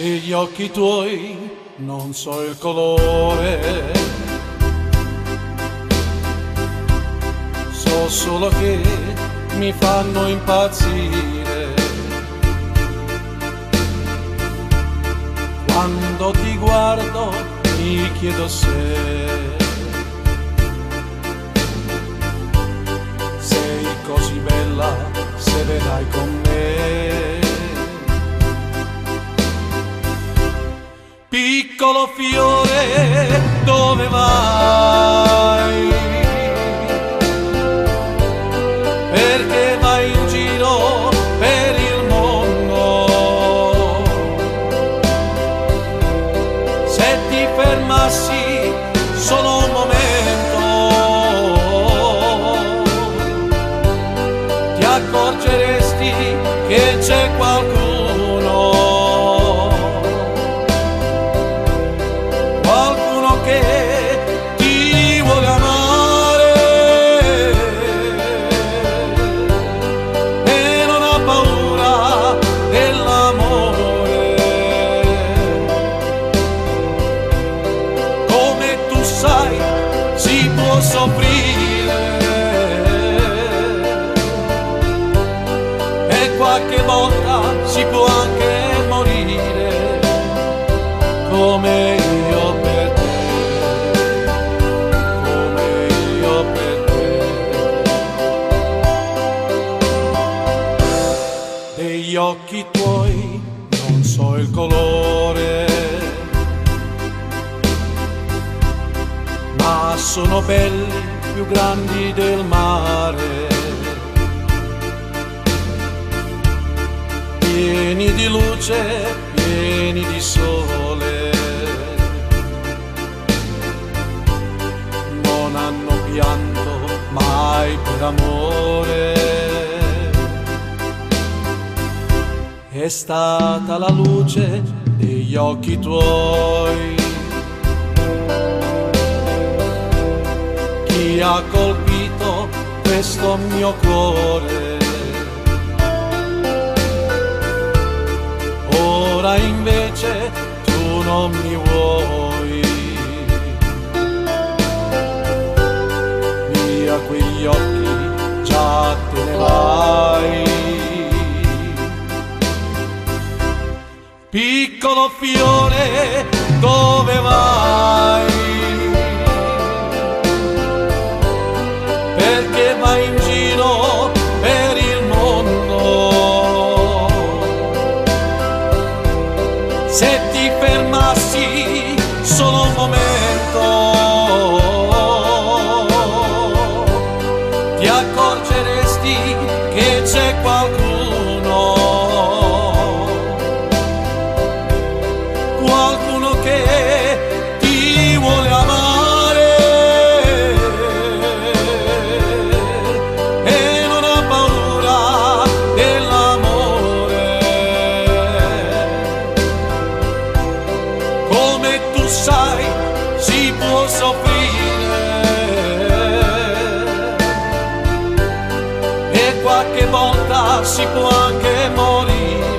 Degli occhi tuoi non so il colore, so solo che mi fanno impazzire. Quando ti guardo mi chiedo se sei così bella, se verrai con me. Piccolo fiore, dove vai? Perché vai in giro per il mondo? Se ti fermassi solo un momento, ti accorgeresti che c'è qualcuno che ti vuole amare e non ha paura dell'amore. Come tu sai, si può soffrire e qualche volta si può anche morire, come io per te. Degli occhi tuoi non so il colore, ma sono belli, più grandi del mare, pieni di luce, pieni di sole, non hanno pianto mai per amore. È stata la luce degli occhi tuoi chi ha colpito questo mio cuore. Ora invece tu non mi vuoi, via quegli occhi, già te ne vai. Piccolo fiore, dove vai? Perché vai in giro per il mondo? Se ti fermassi solo un momento, ti accorgeresti che c'è qualcuno che ti vuole amare e non ha paura dell'amore. Come tu sai, si può soffrire e qualche volta si può anche morire.